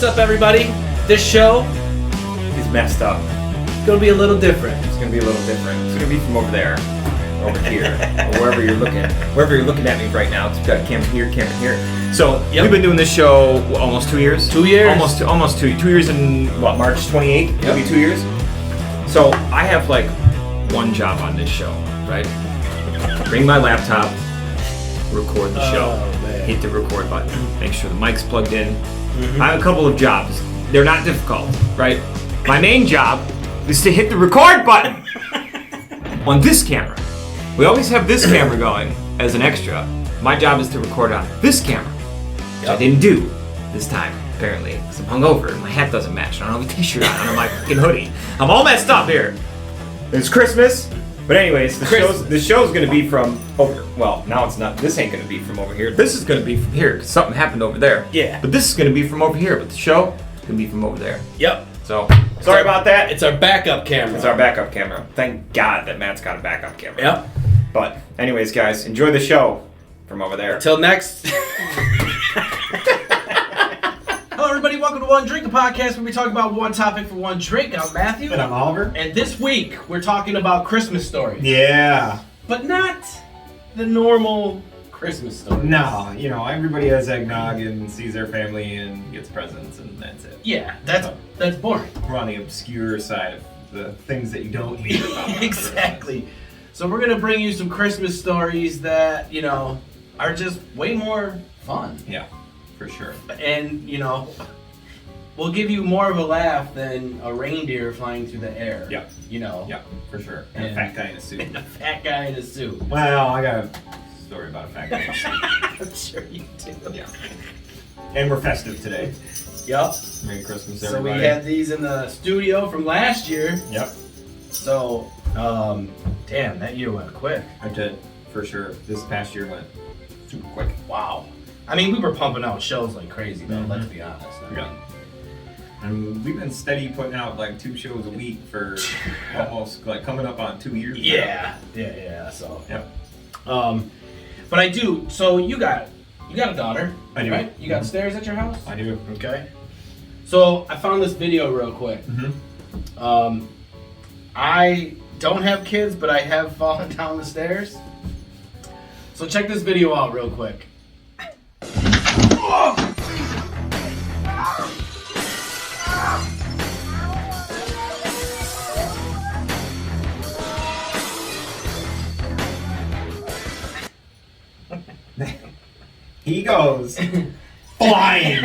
What's up, everybody? This show is messed up. It's gonna be a little different. It's gonna be a little different. It's gonna be from over there, over here, or wherever you're looking. Wherever you're looking at me right now, it's got camera here. So we've been doing this show almost 2 years. 2 years. Almost 2 years in what, March 28th? It'll be 2 years. So I have like one job on this show, right? Bring my laptop, record the show, hit the record button, make sure the mic's plugged in. I have a couple of jobs. They're not difficult, right? My main job is to hit the record button on this camera. We always have this camera going as an extra. My job is to record on this camera, which I didn't do this time, apparently, because I'm hungover and my hat doesn't match. I don't have a t-shirt on, I don't have my fucking hoodie. I'm all messed up here. It's Christmas. But anyways, the show's gonna be from over. Well, now it's not. This ain't gonna be from over here. This is gonna be from here because something happened over there. Yeah. But this is gonna be from over here. But the show is gonna be from over there. Yep. So sorry about that. It's our backup camera. It's our backup camera. Thank God that Matt's got a backup camera. Yep. But anyways, guys, enjoy the show from over there. Till next. Hello, everybody. Welcome to One Drink, a podcast where we talk about one topic for one drink. I'm Matthew. And I'm Oliver. And this week, we're talking about Christmas stories. Yeah. But not the normal Christmas stories. No, you know, everybody has eggnog and sees their family and gets presents and that's it. Yeah, that's boring. We're on the obscure side of the things that you don't hear about. Exactly. So we're going to bring you some Christmas stories that, you know, are just way more fun. Yeah, for sure. And, you know, we'll give you more of a laugh than a reindeer flying through the air. Yeah. You know. Yeah, for sure. And a fat guy in a suit. And a fat guy in a suit. Well, I got a story about a fat guy in a suit. I'm sure you do. Yeah. And we're festive today. Yep. Merry Christmas, So everybody. we had these in the studio from last year. Yep. So, damn, that year went quick. I did, for sure. This past year went super quick. Wow. I mean, we were pumping out shows like crazy, though, let's be honest. Yeah. And we've been steady putting out like 2 shows a week for almost like coming up on 2 years. Yeah. So. Yep. But I do. So you got a daughter. I do. Right? You got stairs at your house? I do. Okay. So I found this video real quick. Mm-hmm. I don't have kids, but I have fallen down the stairs. So check this video out real quick. He goes flying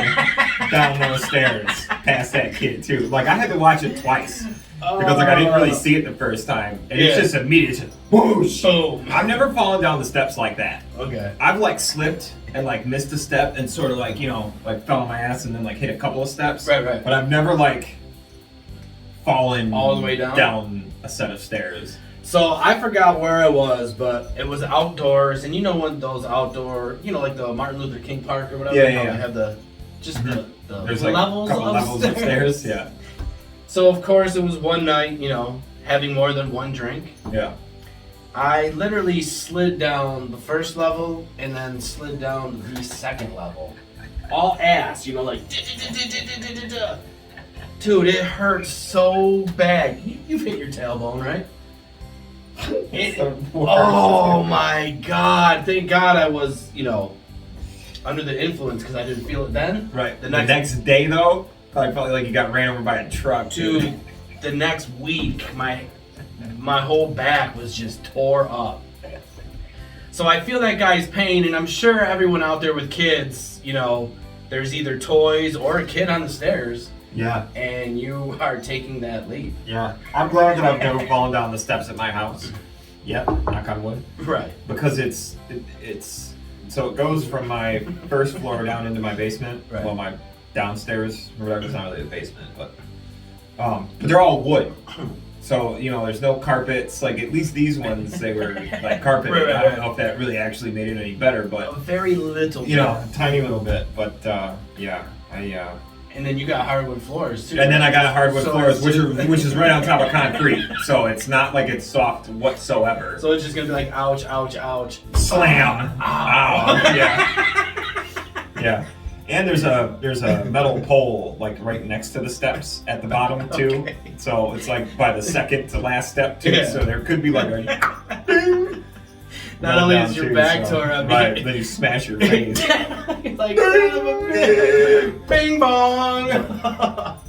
down those stairs past that kid too. Like I had to watch it twice because like I didn't really see it the first time, and it's just immediate. It's just whoosh. Boom. I've never fallen down the steps like that. Okay. I've like slipped and like missed a step and sort of like, you know, like fell on my ass and then like hit a couple of steps. Right. But I've never like fallen All the way down a set of stairs. So I forgot where I was, but it was outdoors, and you know when those outdoor, you know, like the Martin Luther King Park or whatever. Yeah. They have the There's like levels a couple levels of stairs. Yeah. So of course it was one night, you know, having more than one drink. Yeah. I literally slid down the first level and then slid down the second level. All ass, you know, like dude, it hurt so bad. You've hit your tailbone, right? Oh my God! Thank God I was, you know, under the influence because I didn't feel it then. Right. The next day though, probably felt like you got ran over by a truck. Dude, the next week, my whole back was just tore up. So I feel that guy's pain, and I'm sure everyone out there with kids, you know, there's either toys or a kid on the stairs. Yeah. And you are taking that leap. Yeah. I'm glad that I've never fallen down the steps at my house. Yep. Knock on wood. Right. Because it's so it goes from my first floor down into my basement. Right. Well, my downstairs or whatever. It's not really a basement, but they're all wood. So, you know, there's no carpets. Like, at least these ones, they were like carpeted. Right. I don't know if that really actually made it any better, but A very little bit. you know, a tiny little bit. But And then you got hardwood floors too. and then I got hardwood So floors, it's which is right on top of concrete. So it's not like it's soft whatsoever. So it's just gonna be like, ouch, ouch, ouch. Slam. Ow. Yeah. Yeah. And there's a metal pole like right next to the steps at the bottom too. Okay. So it's like by the second to last step too. Yeah. So there could be like a ding. Not only is your back tore up, right? Then you smash your face. You're like bing bong. Oh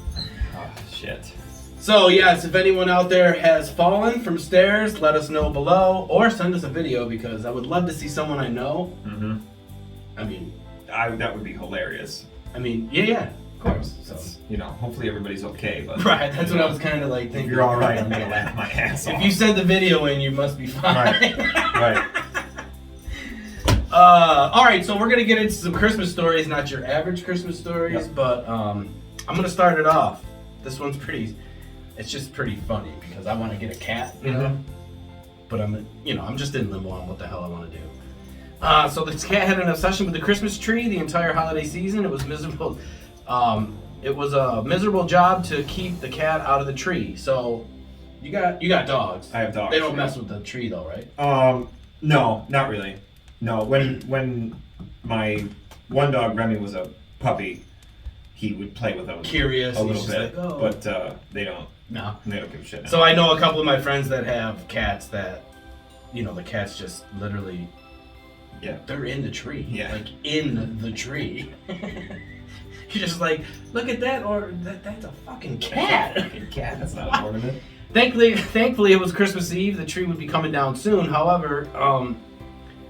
shit. So yes, if anyone out there has fallen from stairs, let us know below or send us a video because I would love to see someone I know. Mm-hmm. I mean, that would be hilarious. Yeah, of course. So hopefully everybody's okay. But right, that's what I was kind of like thinking. If you're all right, I'm gonna laugh my ass off. If you send the video in, you must be fine. Right. All right, so we're gonna get into some Christmas stories, not your average Christmas stories, Yep. but I'm gonna start it off. This one's it's just pretty funny because I want to get a cat, but I'm just in limbo on what the hell I want to do. So this cat had an obsession with the Christmas tree the entire holiday season. It was miserable. It was a miserable job to keep the cat out of the tree. So you got dogs. I have dogs. They don't mess with the tree though, right? No, not really. No, when my one dog Remy was a puppy, he would play with them Curious, a little he's bit, just like, oh. but they don't. No. They don't give a shit now. So I know a couple of my friends that have cats that, the cats just literally, they're in the tree. Yeah. Like in the tree. You're just like, look at that, or that's a fucking cat. Fucking cat, that's not an ornament. Thankfully, it was Christmas Eve. The tree would be coming down soon. However,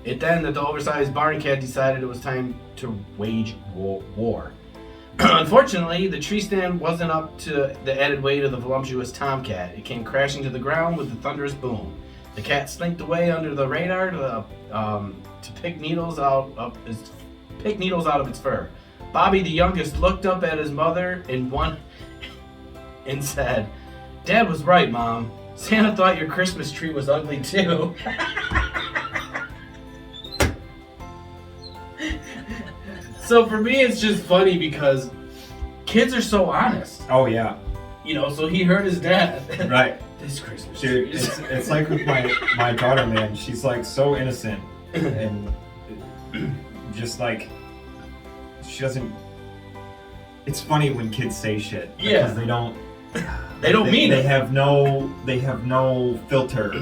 the oversized Barney cat decided it was time to wage war. Unfortunately, the tree stand wasn't up to the added weight of the voluptuous tomcat. It came crashing to the ground with a thunderous boom. The cat slinked away under the radar to pick needles out of its fur. Bobby, the youngest, looked up at his mother and said, "Dad was right, Mom. Santa thought your Christmas tree was ugly too." So for me, it's just funny because kids are so honest. Oh yeah. So he heard his dad. Right. This Christmas Dude, tree. it's like with my daughter, man. She's like so innocent and just like she doesn't. It's funny when kids say shit because they don't mean they it. have no filter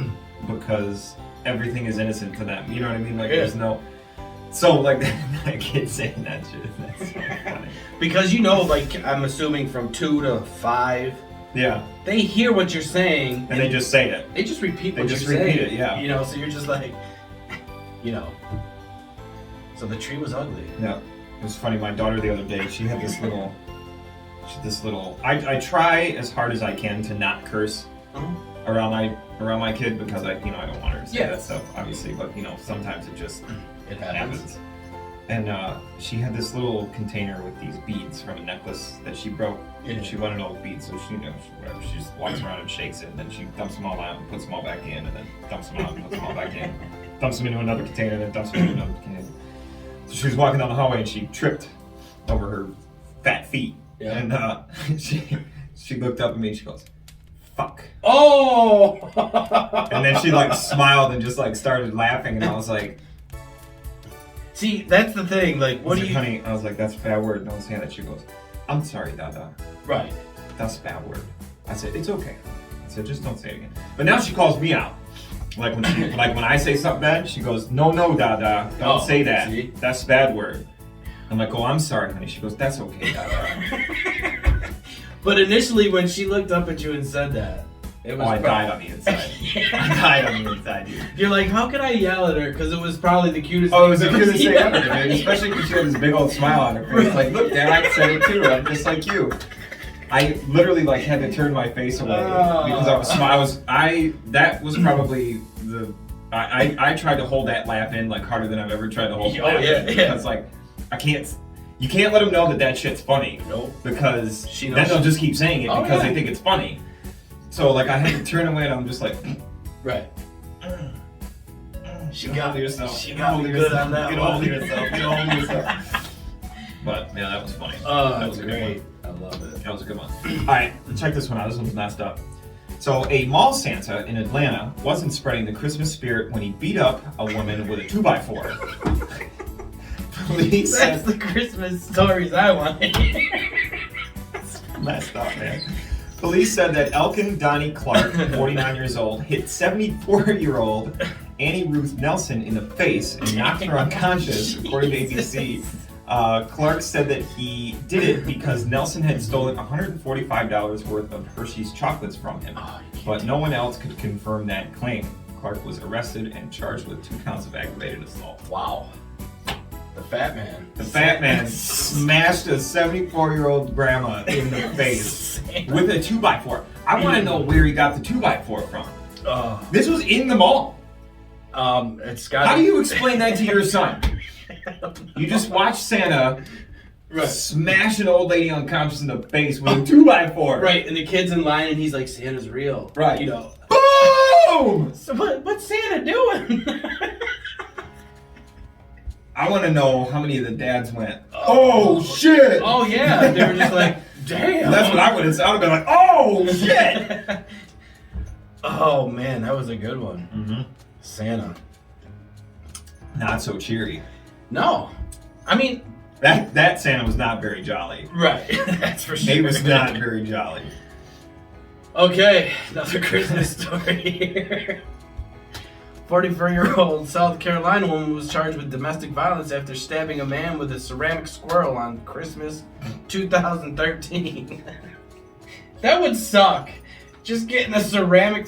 because everything is innocent to them. You know what I mean? Like there's no. So like that kid saying that shit. That's so funny. Because I'm assuming from 2 to 5. Yeah. They hear what you're saying and they just say it. They just repeat They what just you're repeat saying. it, yeah. So you're just like, So the tree was ugly. Yeah. It was funny. My daughter the other day, she had this little. I try as hard as I can to not curse around my kid because I don't want her to say that stuff, obviously. But sometimes it happens. And she had this little container with these beads from a necklace that she broke. Yeah. And she wanted all the beads, so she just walks around and shakes it, and then she dumps them all out and puts them all back in, and then dumps them out and puts them all back in, dumps them into another container, and then dumps them into another container. So she was walking down the hallway and she tripped over her fat feet, and she looked up at me and she goes, "Fuck." Oh! And then she smiled and just started laughing, and I was like. See, that's the thing. Like, what do you? Honey, I was like, "That's a bad word. Don't say that." She goes, "I'm sorry, Dada." Right. That's a bad word. I said, "It's okay." I said, "Just don't say it again." But now she calls me out. Like when I say something bad, she goes, "No, Dada, don't say that. See? That's a bad word." I'm like, "Oh, I'm sorry, honey." She goes, "That's okay, Dada." But initially, when she looked up at you and said that, it was. I died on the inside. I died on the inside, dude. You're like, how could I yell at her? Because it was probably the cutest. Oh, it was the thing cutest thing I've ever, dude. Especially because she had this big old smile on her face. Like, look, Dad, I said it too. I'm just like you. I literally had to turn my face away because I was smiling. That was probably the. I tried to hold that laugh in harder than I've ever tried to hold the laugh in. Because I can't. You can't let them know that shit's funny. Nope. Because then they'll just keep saying it because they think it's funny. So I had to turn away and I'm just like. Right. She Get got hold of yourself. She got me good on that Get one. hold of yourself. Get hold of yourself. But yeah, that was funny. That was was great. I love it. That was a good one. All right, check this one out. This one's messed up. So a mall Santa in Atlanta wasn't spreading the Christmas spirit when he beat up a woman with a 2x4. Police That's said, the Christmas stories I want. messed up, man. Police said that Elkin Donnie Clark, 49 years old, hit 74-year-old Annie Ruth Nelson in the face and knocked her unconscious, according to ABC. Clark said that he did it because Nelson had stolen $145 worth of Hershey's chocolates from him, but no one else could confirm that claim. Clark was arrested and charged with 2 counts of aggravated assault. Wow. The fat man. The fat man smashed a 74-year-old grandma in the face with a 2x4. I want to know where he got the 2x4 from. This was in the mall. It's got. How do you explain that to your son? You just watch Santa smash an old lady unconscious in the face with a 2x4. Right, and the kid's in line, and he's like, "Santa's real." Right. You know. Boom! So what's Santa doing? I want to know how many of the dads went, "Oh shit!" Oh yeah, they were just like, "Damn." That's what I would have said. I would have been like, "Oh shit!" Oh man, that was a good one. Mm-hmm. Santa. Not so cheery. No, I mean That Santa was not very jolly. right. That's for sure. He was not very jolly. Okay, another Christmas story here. 44-year-old South Carolina woman was charged with domestic violence after stabbing a man with a ceramic squirrel on Christmas 2013. That would suck. Just getting a ceramic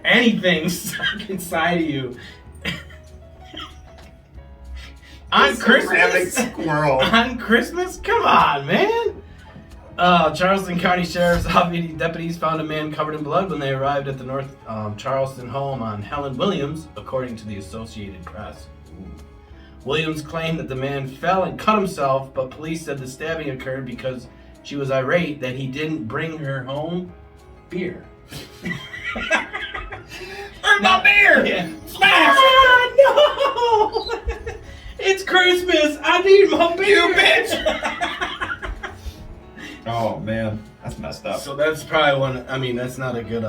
anything stuck inside of you. On Christmas? Squirrel. On Christmas? Come on, man. Charleston County Sheriff's Office deputies found a man covered in blood when they arrived at the North Charleston home on Helen Williams, according to the Associated Press. Williams claimed that the man fell and cut himself, but police said the stabbing occurred because she was irate that he didn't bring her home beer. Where's my beer? Yeah. Smash! No! It's Christmas! I need my beer, bitch! Oh man, that's messed up. So that's probably one. I mean, that's not a good.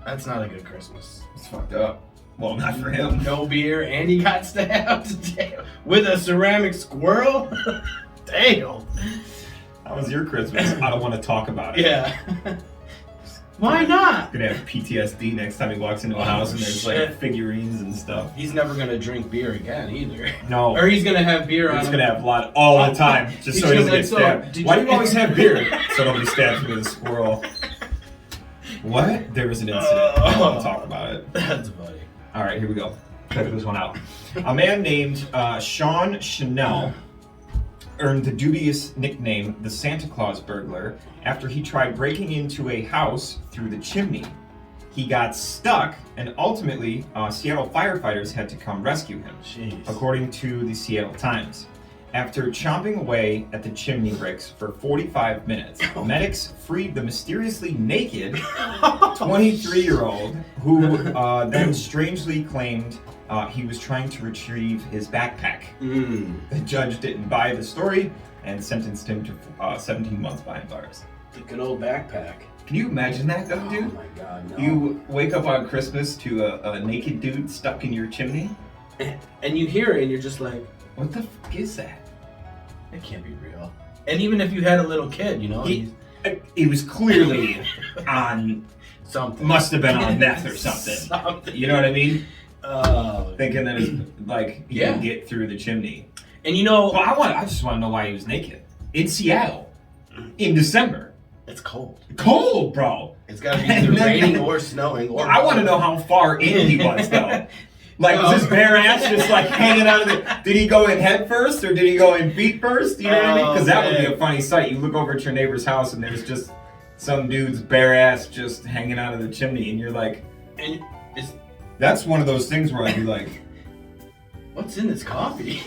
That's not a good Christmas. It's fucked up. Well, not for him. No beer, and he got stabbed with a ceramic squirrel. Damn. How was your Christmas? I don't want to talk about it. Yeah. Why not? Gonna have PTSD next time he walks into a house and there's like figurines and stuff. He's never gonna drink beer again either. No. Or he's gonna have beer on He's him. gonna have a lot all the time, just so he doesn't get stabbed. Why do you always have beer? So nobody stabs me with a squirrel. What? There was an incident. I don't want to talk about it. That's funny. All right, here we go. Check this one out. A man named Sean Chanel earned the dubious nickname the Santa Claus Burglar after he tried breaking into a house through the chimney. He got stuck, and ultimately, Seattle firefighters had to come rescue him, Jeez. according to the Seattle Times. After chomping away at the chimney bricks for 45 minutes, medics freed the mysteriously naked 23-year-old who then strangely claimed he was trying to retrieve his backpack. The judge didn't buy the story and sentenced him to 17 months behind bars. The good old backpack. Can you imagine that, though, dude? Oh my god, no. You wake up on Christmas to a naked dude stuck in your chimney? And you hear it and you're just like, What the fuck is that? it can't be real. And even if you had a little kid, you know, He was clearly on, something. must have been on meth or something. You know what I mean? Thinking that it's like he can get through the chimney. And you know, Well, I just want to know why he was naked in Seattle in December. it's cold. Cold, bro. It's got to be either raining or snowing. Or I want to know how far in he was, though. Like, was his bare ass just like hanging out of the... Did he go in head first or did he go in feet first? You know what I mean? Because that would be a funny sight. You look over at your neighbor's house and there's just some dude's bare ass just hanging out of the chimney, and you're like... And it's, That's one of those things where I'd be like... what's in this coffee?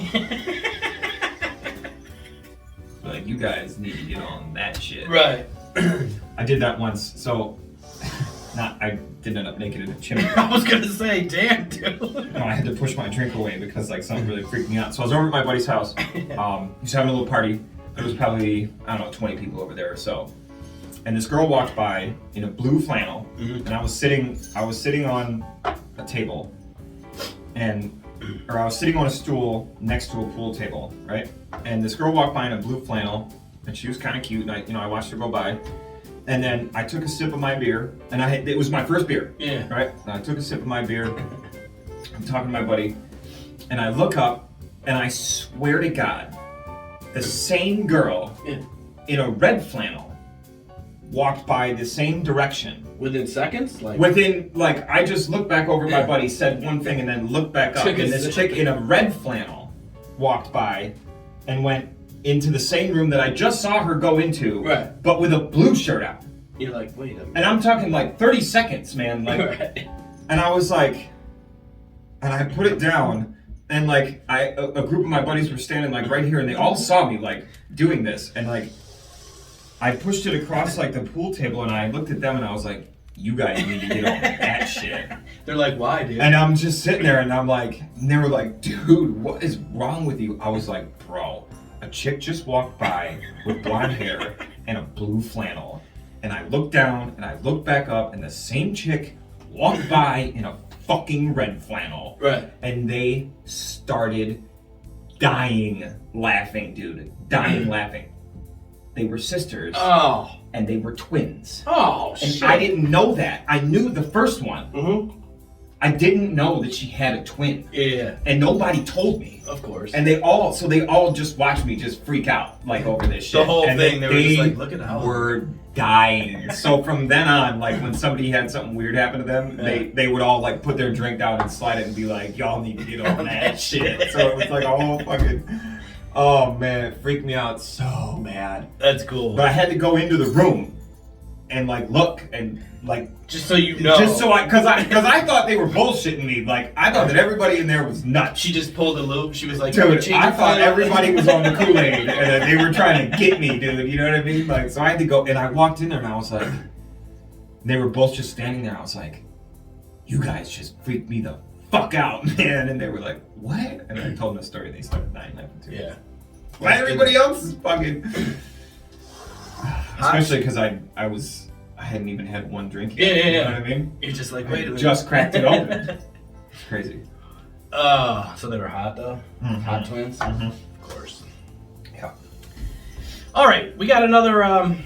Like, you guys need to get on that shit. Right. I did that once, so... I didn't end up naked in a chimney. I was going to say, damn, dude. No, I had to push my drink away because like something really freaked me out. So I was over at my buddy's house. He was having a little party. There was probably, I don't know, 20 people over there or so. And this girl walked by in a blue flannel, and I was sitting on a table, and or I was sitting on a stool next to a pool table, right? And this girl walked by in a blue flannel, and she was kind of cute, and I watched her go by. And then I took a sip of my beer, and it was my first beer, right? And I took a sip of my beer, I'm talking to my buddy, and I look up, and I swear to God, the same girl in a red flannel walked by the same direction. Within seconds? I just looked back over at my buddy, said one thing, and then looked back up. And this chick in a red flannel walked by and went into the same room that I just saw her go into, but with a blue shirt on. You're like, wait a minute. And I'm talking like 30 seconds, man. And I was like, and I put it down, and like a group of my buddies were standing like right here, and they all saw me like doing this, and like I pushed it across like the pool table, and I looked at them, and I was like, you guys need to get on that shit. They're like, why, dude? And I'm just sitting there, and I'm like, and they were like, dude, what is wrong with you? I was like, bro, a chick just walked by with blonde hair and a blue flannel. And I looked down, and I looked back up, and the same chick walked by in a fucking red flannel. Right. And they started dying laughing, dude. Dying laughing. They were sisters. Oh. And they were twins. Oh, and shit. I didn't know that. I knew the first one. Mm-hmm. I didn't know that she had a twin. Yeah. And nobody told me. Of course. And they all just watched me just freak out like over this shit. The whole and thing, they were just like, look at how were dying. So from then on, like when somebody had something weird happen to them, they would all like put their drink down and slide it and be like, y'all need to get on that shit. So it was like a whole fucking, oh man, it freaked me out so bad. That's cool. But I had to go into the room and like look and like just so you know, because I thought they were bullshitting me. Like I thought that everybody in there was nuts. She just pulled a loop. She was like, dude, I thought everybody was on the Kool-Aid and that they were trying to get me, dude. You know what I mean? Like, so I had to go, and I walked in there and I was like, they were both just standing there. I was like, you guys just freaked me the fuck out, man. And they were like, what? And I told them the story. They started dying laughing too. Yeah. Why everybody else is fucking. Especially because I hadn't even had one drink yet. Yeah. You know what I mean? You're just like, wait a minute. Just cracked it open. It's crazy. So they were hot though? Mm-hmm. Hot twins? Mm-hmm. Of course. Yeah. All right, we got another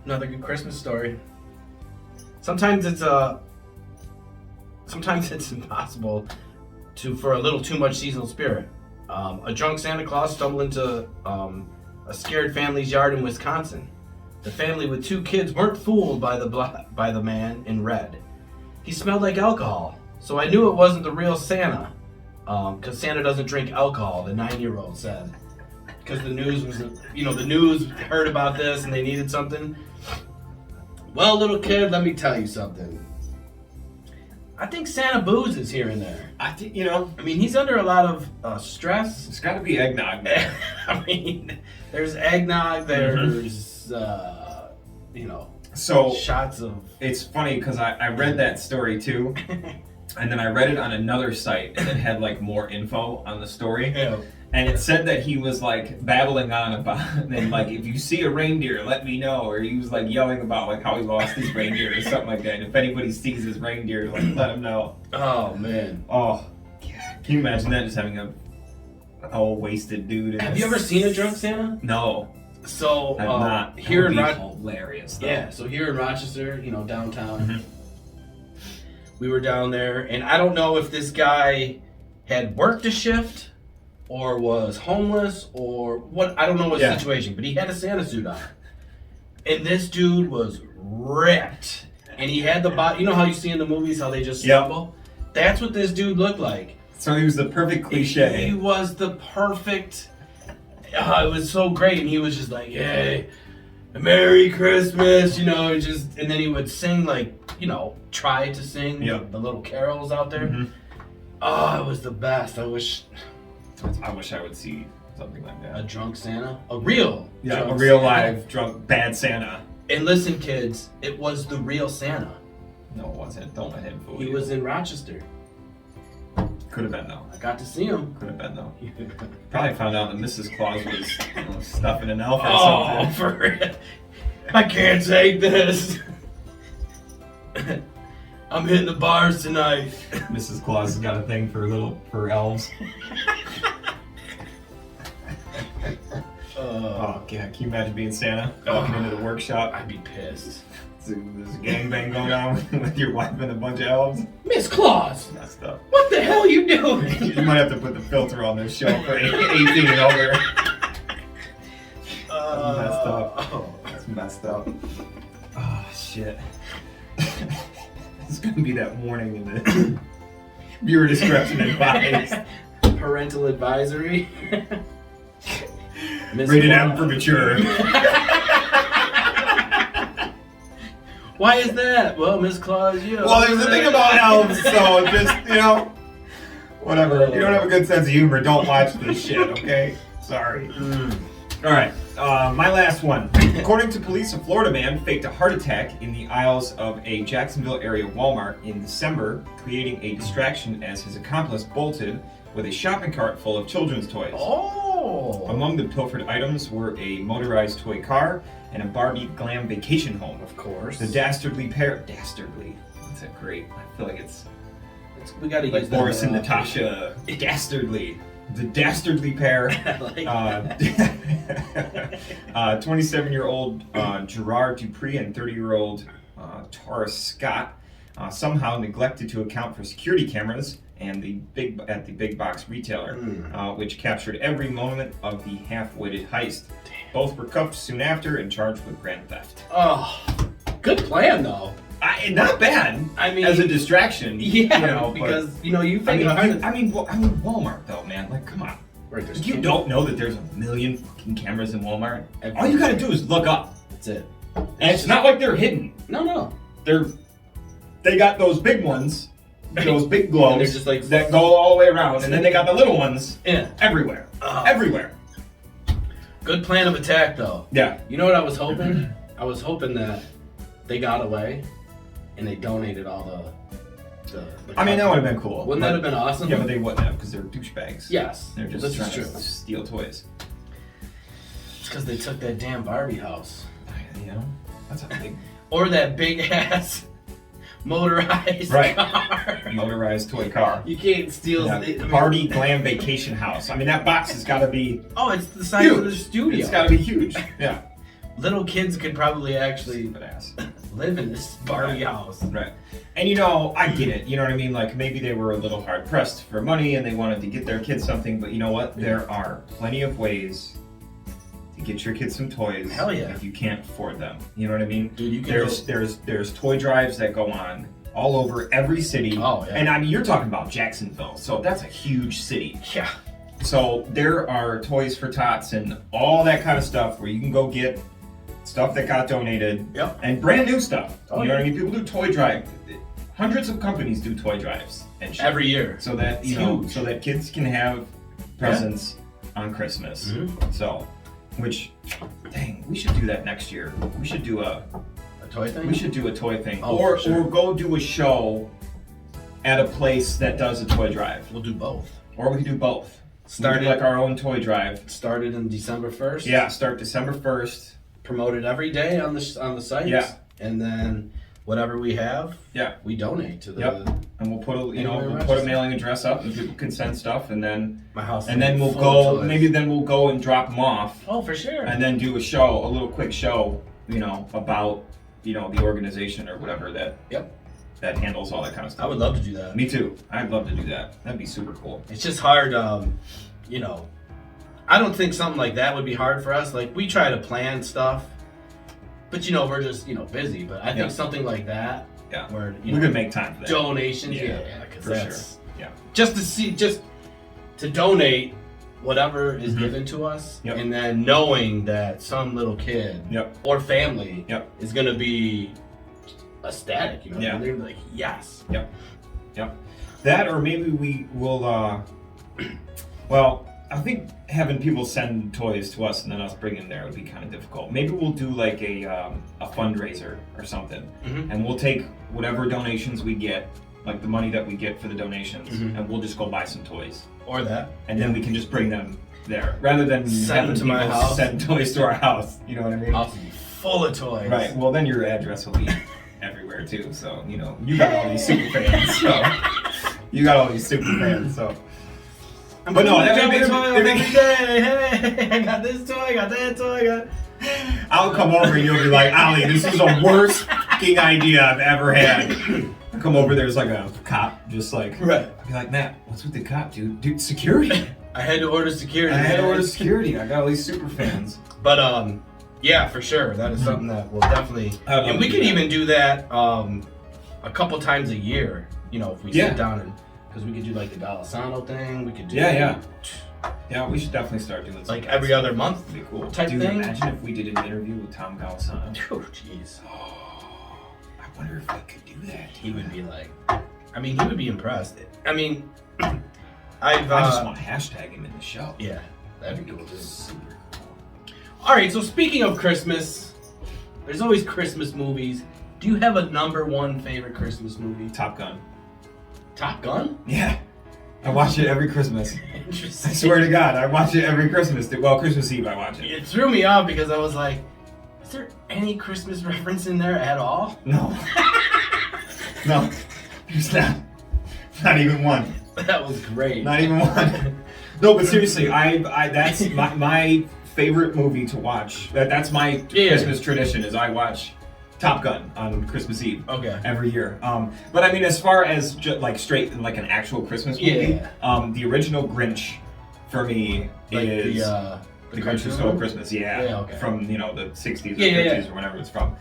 good Christmas story. Sometimes it's impossible for a little too much seasonal spirit. A drunk Santa Claus stumbled into a scared family's yard in Wisconsin. The family with 2 kids weren't fooled by the man in red. He smelled like alcohol, so I knew it wasn't the real Santa. Because Santa doesn't drink alcohol, the 9-year-old said. Because the news heard about this and they needed something. Well, little kid, let me tell you something. I think Santa boozes here and there. I mean, he's under a lot of stress. It's got to be eggnog, man. I mean, there's eggnog, there's, so shots of... It's funny because I read that story too, and then I read it on another site, and it had like more info on the story. Yeah. And it said that he was like babbling on about, and like, if you see a reindeer, let me know. Or he was like yelling about like how he lost his reindeer or something like that. And if anybody sees his reindeer, like let him know. Oh man. Oh, yeah. Can you imagine that? Just having a whole wasted dude. Have you ever seen a drunk Santa? No. So I've not. Here in hilarious. Though. Yeah. So here in Rochester, downtown, we were down there, and I don't know if this guy had worked a shift or was homeless or what. I don't know what situation, but he had a Santa suit on, and this dude was ripped, and he had the body. You know how you see in the movies how they just stumble? That's what this dude looked like. So he was the perfect cliche. He was the perfect. It was so great, and he was just like, "Hey, Merry Christmas," and then he would sing try to sing the little carols out there. Mm-hmm. Oh, it was the best. I wish I would see something like that. A drunk Santa, a real live drunk bad Santa. And listen, kids, it was the real Santa. No, it wasn't. Don't let him fool you. He was in Rochester. Could have been though. I got to see him. Could have been though. Probably found out that Mrs. Claus was stuffing an elf or something. Oh, for real. I can't take this. I'm hitting the bars tonight. Mrs. Claus has got a thing for elves. Oh, God. Can you imagine being Santa? Walking into the workshop. I'd be pissed. There's a gangbang going on with your wife and a bunch of elves. Miss Claus! Messed up. What the hell are you doing? You might have to put the filter on this show for 18 and over. That's messed up. That's messed up. Oh, shit. It's going to be that warning in the viewer discretion advised. Parental advisory. Rated M for mature. Why is that? Well, Miss Claus, you know. Well, there's a thing about elves, so just, whatever. If you don't have a good sense of humor, don't watch this shit, okay? Sorry. All right, my last one. According to police, a Florida man faked a heart attack in the aisles of a Jacksonville area Walmart in December, creating a distraction as his accomplice bolted with a shopping cart full of children's toys. Oh! Among the pilfered items were a motorized toy car and a Barbie glam vacation home. Of course. The dastardly pair. Dastardly. That's a great. I feel like it's we gotta like use Boris and that. Natasha. Dastardly. The dastardly pair. 27-year-old Gerard Dupree and 30-year-old Taurus Scott somehow neglected to account for security cameras and the big box retailer, which captured every moment of the half-witted heist. Both were cuffed soon after and charged with grand theft. Oh, good plan though. Not bad. I mean, as a distraction. Yeah, because you think I mean, Walmart though, man. Like, come on. Right, You don't know that there's a million fucking cameras in Walmart. Everywhere. All you gotta do is look up. That's it. And it's not like they're hidden. No. They got those big ones, those big globes they're just like that go all the way around, and then they got the little ones. Yeah. Everywhere. Everywhere. Good plan of attack though. Yeah. You know what I was hoping? I was hoping that they got away and they donated all the I mean, that would have been cool. Wouldn't that have been awesome? Yeah, but they wouldn't have because they're douchebags. Yes. They're just this trying is true. to steal toys. It's because they took that damn Barbie house. That's a big... Or that big ass motorized car. Motorized toy car. You can't steal... Barbie glam vacation house. I mean, that box has got to be... Oh, it's the size of the studio. It's got to be huge. Yeah. Little kids could probably actually live in this Barbie house. Right. And I get it. You know what I mean? Like, maybe they were a little hard pressed for money and they wanted to get their kids something, but you know what? There are plenty of ways to get your kids some toys. Hell yeah. If you can't afford them. You know what I mean? Dude, you can there's toy drives that go on all over every city. Oh, yeah. And I mean, you're talking about Jacksonville, so that's a huge city. Yeah. So there are Toys for Tots and all that kind of stuff where you can go get stuff that got donated. Yep. And brand new stuff. Oh, you know what I mean? People do toy drive. Hundreds of companies do toy drives and shit. Every year. So that so that kids can have presents on Christmas. Mm-hmm. So, dang, we should do that next year. We should do a toy thing. We should do a toy thing, Oh, or for sure. or go do a show at a place that does a toy drive. We'll do both. Or we can do both. Started like our own toy drive. Started in December 1st. Yeah, start December 1st. Promoted every day on the sites. Yeah. And then whatever we have, we donate to the. Yep. And we'll put a mailing address up, and people can send stuff, and then my house. And then we'll go. Maybe then we'll go and drop them off. Oh, for sure. And then do a little quick show, about the organization or whatever that that handles all that kind of stuff. I would love to do that. Me too. I'd love to do that. That'd be super cool. It's just hard, I don't think something like that would be hard for us. Like, we try to plan stuff, but we're just busy. But I think something like that, where we could make time for that. Donations, for that's, sure. Yeah, just to donate whatever is given to us, and then knowing that some little kid or family is gonna be ecstatic, Yeah. They're like, yes. Yep. That, or maybe we will. Well, I think having people send toys to us and then us bring them there would be kind of difficult. Maybe we'll do like a fundraiser or something, and we'll take whatever donations we get, like the money that we get for the donations, and we'll just go buy some toys. Or that. And then we can just bring them there, rather than Send them to my house. Send toys to our house. You know what I mean? House will be full of toys. Right. Well, then your address will be everywhere too. So you know, you got all these super fans. So you got all these super fans. So. But no, that makes me. Hey, I got this toy, I got that toy, I got. I'll come over and you'll be like, Ollie, this is the worst fucking idea I've ever had. I come over, there's like a cop, just like, right. I'll be like, Matt, what's with the cop, dude? Dude, security. I had to order security. I got all these super fans. But yeah, for sure, that is something that will definitely. And we can even do that a couple times a year. You know, if we sit down and because we could do like the Golisano thing. We could do. Yeah, we should definitely start doing like every other month. That'd be cool. Type Dude, thing. Imagine if we did an interview with Tom Golisano. Oh, jeez. I wonder if I could do that. He would be like, I mean, he would be impressed. I mean, I just want to hashtag him in the show. Yeah, that'd be cool too. Super cool. All right, so speaking of Christmas, there's always Christmas movies. Do you have a number one favorite Christmas movie? Top Gun. Top Gun? Yeah. I watch it every Christmas. Interesting. I swear to God, I watch it every Christmas. Well, Christmas Eve I watch it. It threw me off because I was like, is there any Christmas reference in there at all? No. No. There's not. Not even one. That was great. Not even one. No, but seriously, I that's my favorite movie to watch. That's my Christmas tradition is I watch Top Gun on Christmas Eve. Okay. Every year. But I mean, as far as like straight like an actual Christmas movie, the original Grinch for me like is the Grinch Who Stole Christmas. Yeah. Okay. From the 60s or 50s or whenever it's from.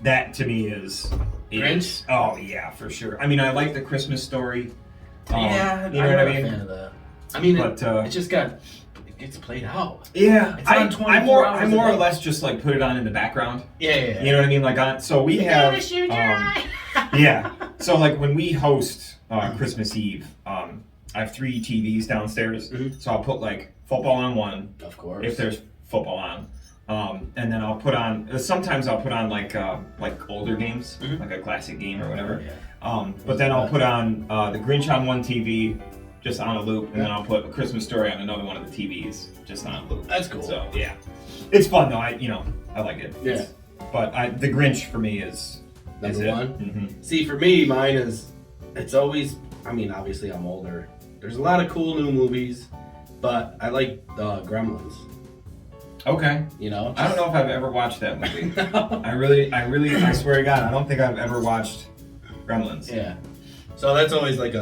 That to me is Grinch. Oh yeah, for sure. I mean, I like the Christmas Story. You know what I mean. A fan of that. I mean, but, it just it gets played out. Yeah, it's on 24 hours I more or less just like put it on in the background. Yeah. You know what I mean? Like so we have. Yeah. So like when we host Christmas Eve, I have 3 TVs downstairs. Mm-hmm. So I'll put like football on one. Of course. If there's football on. And then I'll put on. Sometimes I'll put on like older games, like a classic game or whatever. Yeah. But then I'll put on the Grinch on one TV, just on a loop, and then I'll put A Christmas Story on another one of the TVs, just on a loop. That's cool. So yeah, it's fun though. I like it. Yeah. But the Grinch for me is number one. Mm-hmm. See, for me, mine is. It's always. I mean, obviously, I'm older. There's a lot of cool new movies, but I like Gremlins. Okay. You know, I don't know if I've ever watched that movie. I swear to God, I don't think I've ever watched Gremlins. Yeah. So that's always like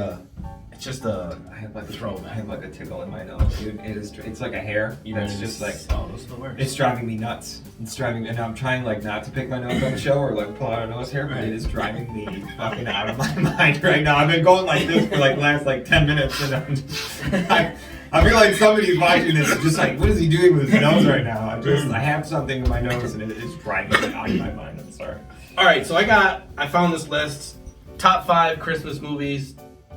it's just I have like throwback. I have like a tickle in my nose, dude. It's like a hair. That's just like, those are the worst. It's driving me nuts. It's driving me, and I'm trying like not to pick my nose on the show or like pull out a nose hair, but it is driving me fucking out of my mind right now. I've been going like this for like last like 10 minutes, and I feel like somebody's watching this just like, what is he doing with his nose right now? I have something in my nose and it is driving me out of my mind. I'm sorry. All right, so I found this list, top 5 Christmas movies.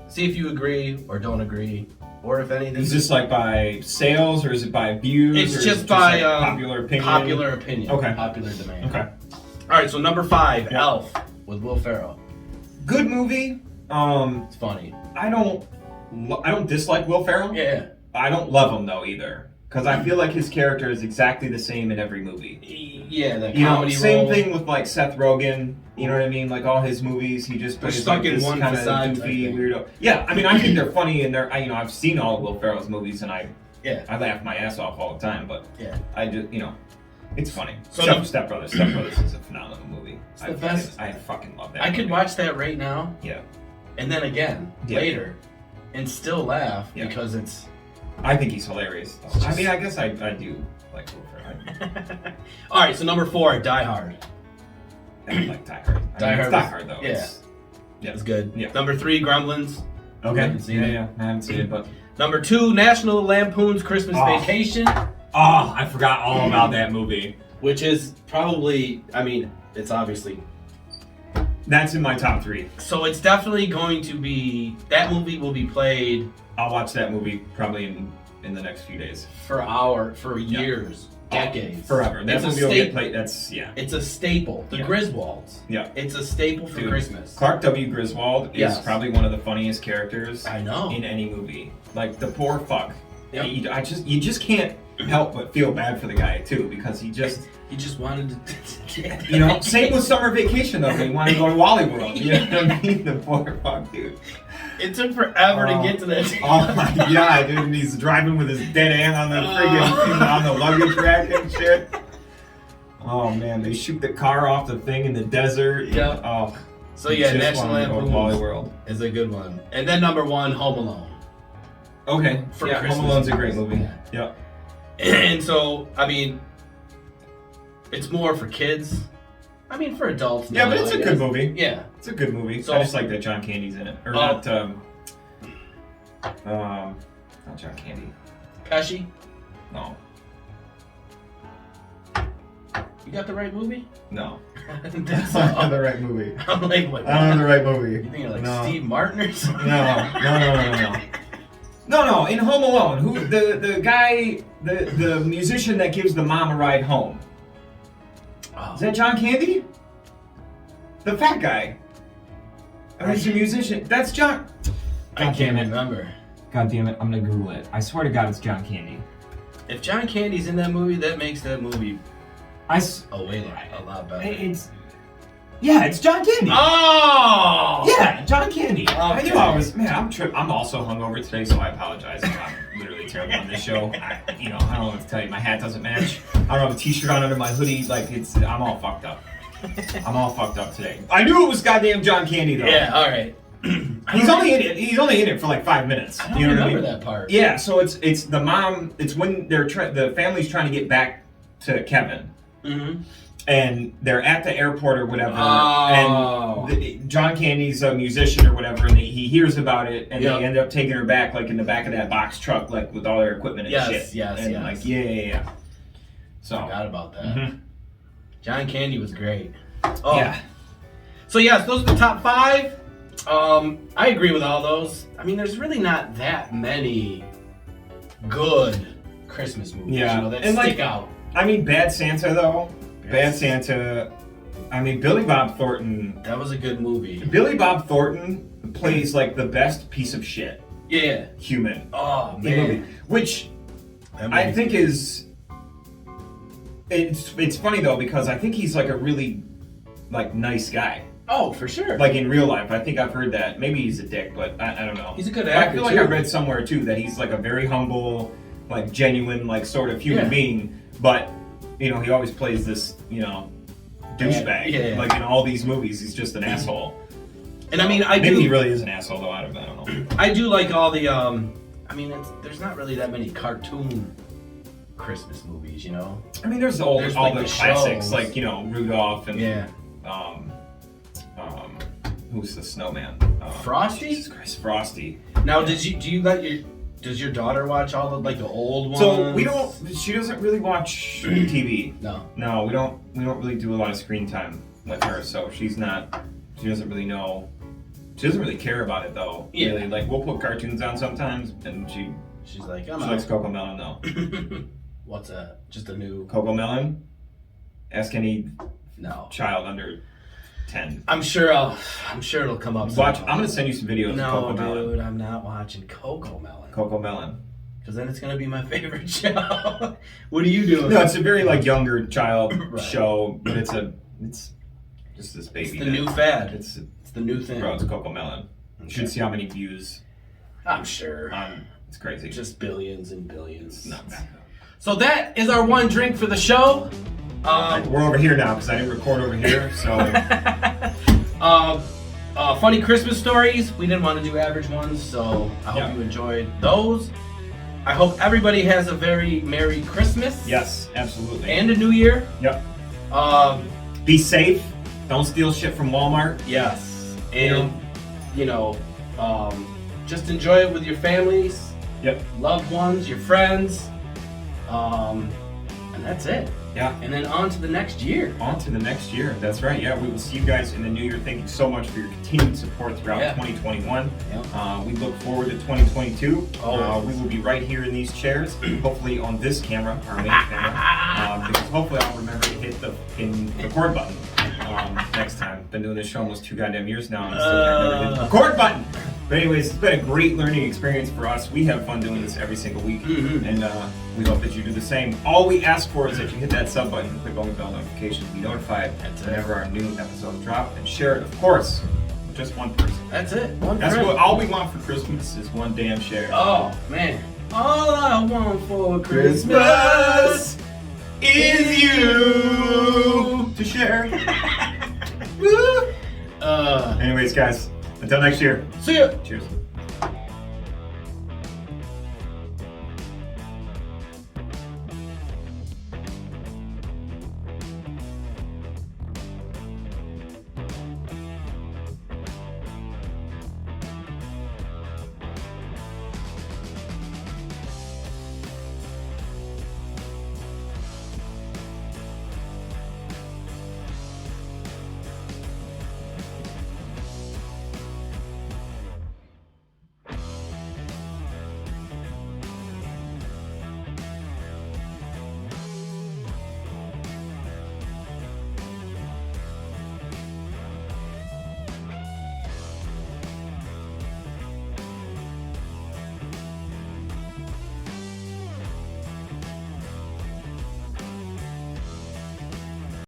See if you agree or don't agree, or if anything. Is this like by sales or is it by views? It's just by like popular opinion. Popular opinion. Okay. Popular demand. Okay. All right, so number 5, Elf with Will Ferrell. Good movie. It's funny. I don't dislike Will Ferrell. Yeah. I don't love him though either, because I feel like his character is exactly the same in every movie. Yeah, the comedy same role. thing with like Seth Rogen. You know what I mean? Like all his movies, he just plays stuck like in this one kind facade of goofy weirdo. Yeah, I mean, I think they're funny and I've seen all of Will Ferrell's movies and I laugh my ass off all the time. But I just it's funny. So Step Brothers. Step Brothers is a phenomenal movie. It's the best. I fucking love that. I could watch that right now. Yeah. And then again later, and still laugh because it's. I think he's hilarious. I mean, I guess I do like Will Ferrell. All right, so number 4, Die Hard. I don't like Die Hard. Die Hard though. Yeah. It's good. Yeah. Number 3, Gremlins. Okay. I haven't seen it. Yeah, I haven't seen it, but. Number 2, National Lampoon's Christmas Vacation. Oh, I forgot all about that movie. Which is probably, I mean, it's obviously. That's in my top 3. So it's definitely going to be, that movie will be played. I'll watch that movie probably in the next few days. For years, decades. Forever. That movie will get played, It's a staple. The Griswolds. Yeah. It's a staple for Christmas. Clark W. Griswold is probably one of the funniest characters I know in any movie. Like, the poor fuck. Yep. You just can't help but feel bad for the guy, too, because he just... He just wanted to. You know, same with summer vacation though. He wanted to go to Wally World. You know what I mean? The poor fuck dude. It took forever to get to that. Oh my god, dude! And he's driving with his dead aunt on the friggin' on the luggage rack and shit. Oh man, they shoot the car off the thing in the desert. Yeah. Oh. So yeah, Just National wanted to go to Wally Lampoon World is a good one. And then number 1, Home Alone. Okay. For yeah, Christmas. Home Alone's a great movie. Yeah. Yep. And so, I mean, it's more for kids. I mean, for adults. Yeah, now, but it's I a guess. good movie. Yeah. It's a good movie. So- I just like that John Candy's in it. Or not John Candy. Pesci, No. you got the right movie? No. That's not the right movie. I'm like, what? I don't have the right movie. You think of like No. Steve Martin or something? No, in Home Alone, who the guy, the musician that gives the mom a ride home. Oh. Is that John Candy? The fat guy. Or he's a musician. That's John. I can't remember. God damn it, I'm gonna Google it. I swear to God it's John Candy. If John Candy's in that movie, that makes that movie a lot better. It's John Candy. Oh! Yeah, John Candy. I knew Okay. I was. Man, I'm also hungover today, so I apologize. I'm literally terrible on this show. I don't know what to tell you. My hat doesn't match. I don't have a t-shirt on under my hoodie. I'm all fucked up. I'm all fucked up today. I knew it was goddamn John Candy though. Yeah, all right. He's only in it for like 5 minutes. I don't You know what I remember mean? that part. Yeah, so it's the mom. It's when the family's trying to get back to Kevin. Mm-hmm. And they're at the airport or whatever, Oh. and John Candy's a musician or whatever, and he hears about it, and Yep. they end up taking her back, like in the back of that box truck, like with all their equipment and shit. Yes, and yes. like yeah. So Forgot about that. mhm. John Candy was great. Oh. Yeah. So yes, those are the top 5. I agree with all those. I mean, there's really not that many good Christmas movies, Yeah. that And, stick like, out. I mean, Bad Santa though. Bad Yes. Santa. I mean, Billy Bob Thornton. That was a good movie. Billy Bob Thornton plays like the best piece of shit Yeah. human Oh in the movie, man. which That I movie- think is. It's funny though because I think he's like a really like nice guy. Oh, for sure. Like in real life, I think I've heard that. Maybe he's a dick, but I don't know. He's a good I actor. feel like too. I read somewhere too that he's like a very humble, like genuine, like sort of human Yeah. being. But he always plays this, douchebag. Yeah. Like in all these movies, he's just an asshole. And I mean, Maybe he really is an asshole though. I don't know. I do like all the. I mean, there's not really that many cartoon Christmas movies, I mean, there's all There's, the like, the classics, shows. like Rudolph and Yeah. Who's the snowman? Frosty? Jesus Christ, Frosty. Now, does your daughter watch all the old ones? So she doesn't really watch TV. No. No, we don't really do a lot of screen time with her, so she doesn't really know. She doesn't really care about it though. Yeah. Really. Like we'll put cartoons on sometimes and She's like, she I'm likes out. Coco Melon though. What's that? Just a new? Coco Melon? Ask any No. child under 10. I'm sure it'll come up. Watch. sometime. I'm gonna send you some videos of No, Coco Melon. dude, I'm not watching Coco Melon. Coco Melon. Because then it's gonna be my favorite show. What are you doing? No, it's a very like younger child Right. show, but it's just this baby. It's the new fad. It's It's the new thing. bro, it's Coco Melon. You Okay. should see how many views. I'm sure. It's crazy. Just billions and billions. It's nuts. So that is our one drink for the show. We're over here now because I didn't record over here, so Funny Christmas stories. We didn't want to do average ones, so I hope Yeah. you enjoyed those. I hope everybody has a very Merry Christmas. yes, absolutely. And a New Year. Yep. Be Be safe. Don't steal shit from Walmart. Yes. And, just enjoy it with your families, Yep. loved ones, your friends. And that's it. Yeah. And then on to the next year. On to the next year. That's right. Yeah, we will see you guys in the new year. Thank you so much for your continued support throughout Yeah. 2021. Yep. We look forward to 2022. Always. We will be right here in these chairs, hopefully on this camera, our main camera, because hopefully I'll remember to hit the record button next time. Been doing this show almost 2 goddamn years now, and still never hit the record button. But anyways, it's been a great learning experience for us. We have fun doing this every single week, Mhm. and We hope that you do the same. All we ask for is that you hit that sub button and click on the bell notification to be notified whenever our new episodes drop, and share it, of course, with just one person. That's it. That's what all we want for Christmas is one damn share. Oh man. All I want for Christmas is you to share. Woo! Anyways, guys, until next year. See ya. Cheers.